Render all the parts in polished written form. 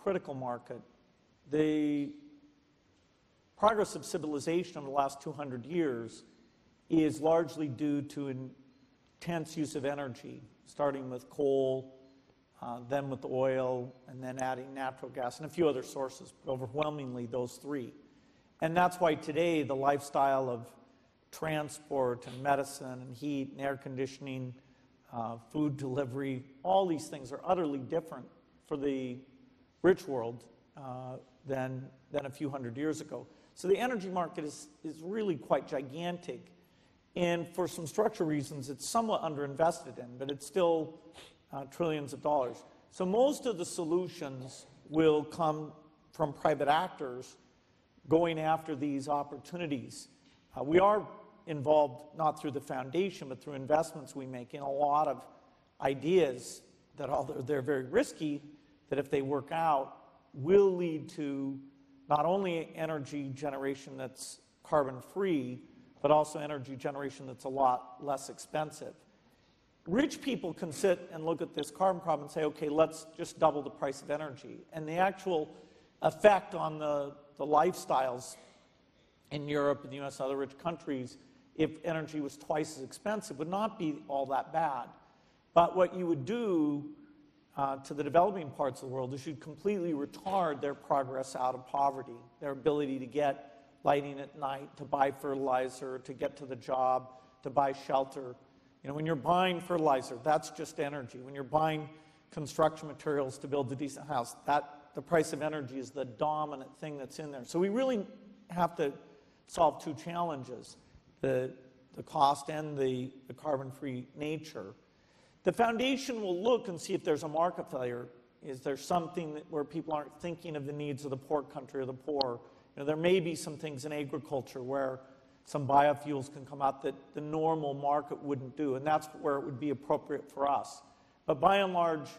critical market. The progress of civilization over the last 200 years is largely due to intense use of energy, starting with coal, then with oil, and then adding natural gas and a few other sources, but overwhelmingly those three. And that's why today the lifestyle of transport and medicine and heat and air conditioning, food delivery, all these things are utterly different for the rich world than a few hundred years ago. So the energy market is really quite gigantic. And for some structural reasons, it's somewhat underinvested in, but it's still trillions of dollars. So most of the solutions will come from private actors going after these opportunities. We are involved not through the foundation, but through investments we make in a lot of ideas that, although they're very risky, that if they work out, will lead to not only energy generation that's carbon-free, but also energy generation that's a lot less expensive. Rich people can sit and look at this carbon problem and say, okay, let's just double the price of energy. And the actual effect on the lifestyles in Europe and the US and other rich countries, if energy was twice as expensive, would not be all that bad. But what you would do to the developing parts of the world is you'd completely retard their progress out of poverty, their ability to get lighting at night, to buy fertilizer, to get to the job, to buy shelter. You know, when you're buying fertilizer, that's just energy. When you're buying construction materials to build a decent house, the price of energy is the dominant thing that's in there. So we really have to solve two challenges, the cost and the carbon-free nature. The foundation will look and see if there's a market failure. Is there something where people aren't thinking of the needs of the poor country or the poor? You know, there may be some things in agriculture where some biofuels can come out that the normal market wouldn't do, and that's where it would be appropriate for us. But by and large,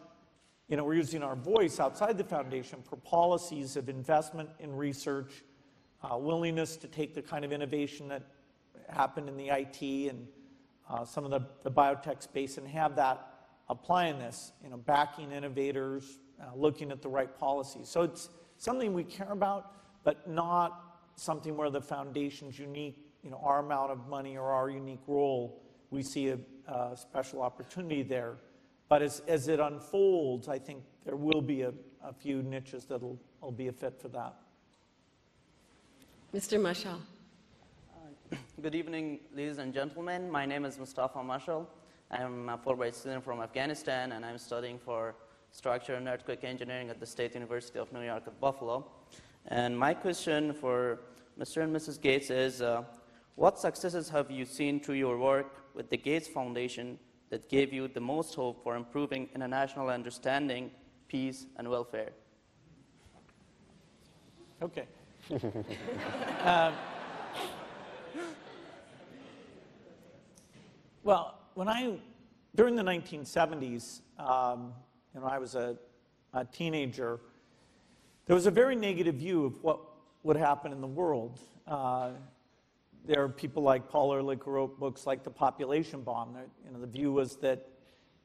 you know, we're using our voice outside the foundation for policies of investment in research, willingness to take the kind of innovation that happened in the IT and some of the biotech space and have that apply in this, you know, backing innovators, looking at the right policies. So it's something we care about, but not something where the foundation's unique, you know, our amount of money or our unique role, we see a special opportunity there. But as it unfolds, I think there will be a few niches that'll be a fit for that. Mr. Mashal. Good evening, ladies and gentlemen. My name is Mustafa Mashal. I'm a Fulbright student from Afghanistan, and I'm studying for structural and earthquake engineering at the State University of New York at Buffalo. And my question for Mr. and Mrs. Gates is, what successes have you seen through your work with the Gates Foundation that gave you the most hope for improving international understanding, peace, and welfare? Okay. Well, during the 1970s, you know, I was a teenager, there was a very negative view of what would happen in the world. There are people like Paul Ehrlich who wrote books like The Population Bomb. You know, the view was that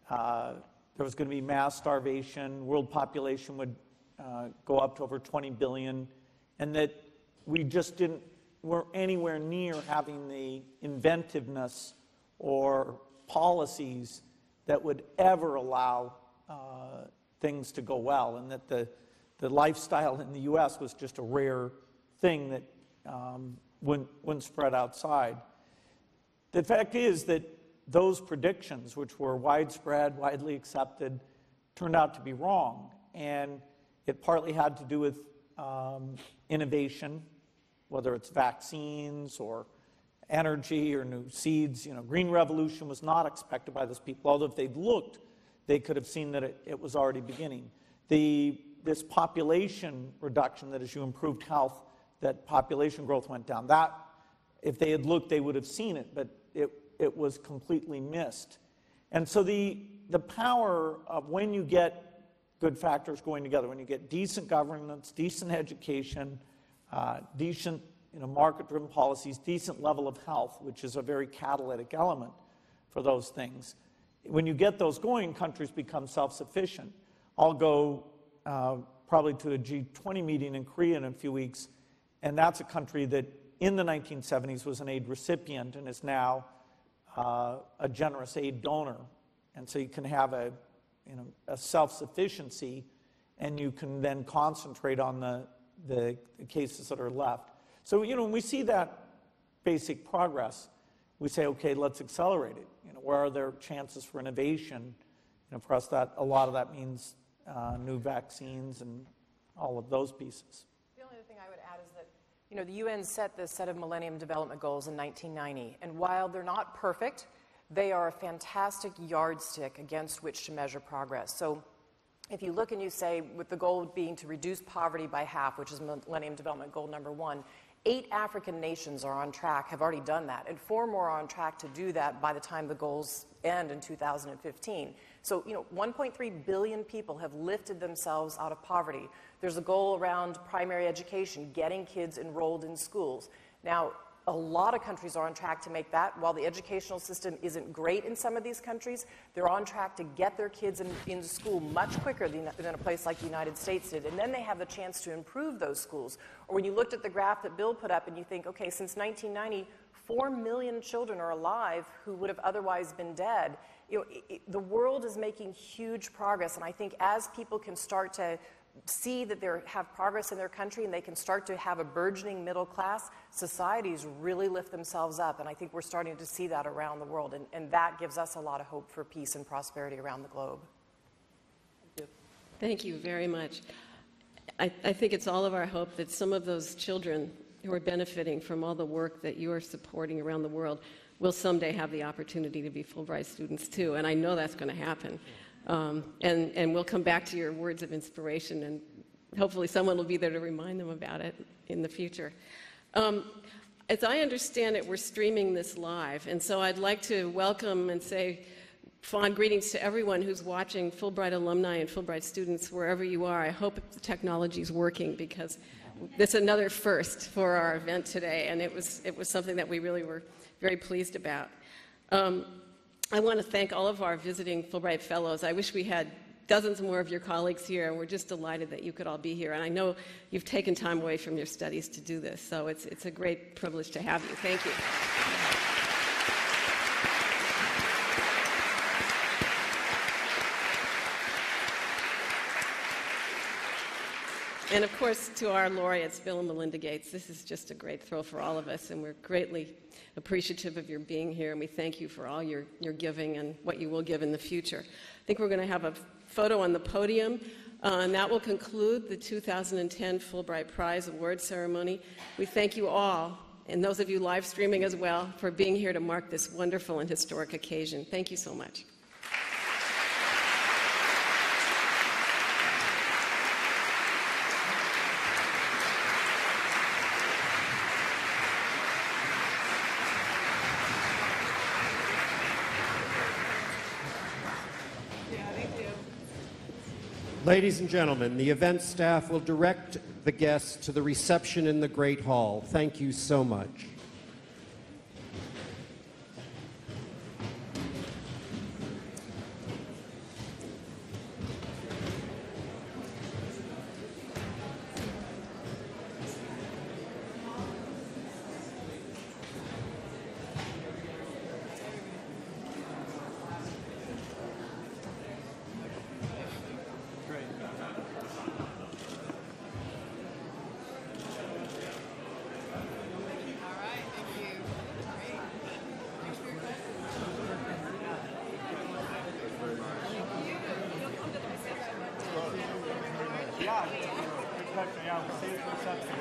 there was going to be mass starvation, world population would go up to over 20 billion, and that we just weren't anywhere near having the inventiveness or policies that would ever allow things to go well, and that the lifestyle in the US was just a rare thing that wouldn't spread outside. The fact is that those predictions, which were widespread, widely accepted, turned out to be wrong. And it partly had to do with innovation, whether it's vaccines or energy or new seeds. You know, Green Revolution was not expected by those people, although if they'd looked, they could have seen that it was already beginning. This population reduction, that as you improved health, that population growth went down. That, if they had looked, they would have seen it, but it was completely missed. And so the power of when you get good factors going together, when you get decent governance, decent education, decent market-driven policies, decent level of health, which is a very catalytic element for those things. When you get those going, countries become self-sufficient. I'll go probably to a G20 meeting in Korea in a few weeks, and that's a country that in the 1970s was an aid recipient and is now a generous aid donor. And so you can have a self-sufficiency, and you can then concentrate on the cases that are left. So, when we see that basic progress, we say, okay, let's accelerate it. Where are there chances for innovation? For us, a lot of that means new vaccines and all of those pieces. The only other thing I would add is that, the UN set this set of Millennium Development Goals in 1990, and while they're not perfect, they are a fantastic yardstick against which to measure progress. So if you look and you say, with the goal being to reduce poverty by half, which is Millennium Development Goal number 1, 8 African nations are on track, have already done that, and 4 more are on track to do that by the time the goals end in 2015. So, 1.3 billion people have lifted themselves out of poverty. There's a goal around primary education, getting kids enrolled in schools. Now, a lot of countries are on track to make that. While the educational system isn't great in some of these countries, they're on track to get their kids into school much quicker than a place like the United States did. And then they have the chance to improve those schools. Or when you looked at the graph that Bill put up and you think, okay, since 1990, 4 million children are alive who would have otherwise been dead. The world is making huge progress. And I think as people can start to see that they have progress in their country and they can start to have a burgeoning middle class, societies really lift themselves up. And I think we're starting to see that around the world. And that gives us a lot of hope for peace and prosperity around the globe. Thank you. Thank you very much. I think it's all of our hope that some of those children who are benefiting from all the work that you are supporting around the world will someday have the opportunity to be Fulbright students too. And I know that's going to happen. And we'll come back to your words of inspiration, and hopefully someone will be there to remind them about it in the future. As I understand it, we're streaming this live, and so I'd like to welcome and say fond greetings to everyone who's watching, Fulbright alumni and Fulbright students, wherever you are. I hope the technology is working, because this is another first for our event today, and it was something that we really were very pleased about. I want to thank all of our visiting Fulbright Fellows. I wish we had dozens more of your colleagues here, and we're just delighted that you could all be here. And I know you've taken time away from your studies to do this, so it's a great privilege to have you. Thank you. And of course, to our laureates, Bill and Melinda Gates, this is just a great thrill for all of us, and we're greatly appreciative of your being here, and we thank you for all your giving and what you will give in the future. I think we're going to have a photo on the podium, and that will conclude the 2010 Fulbright Prize award ceremony. We thank you all, and those of you live streaming as well, for being here to mark this wonderful and historic occasion. Thank you so much. Ladies and gentlemen, the event staff will direct the guests to the reception in the Great Hall. Thank you so much. Yeah, we'll see you for a second.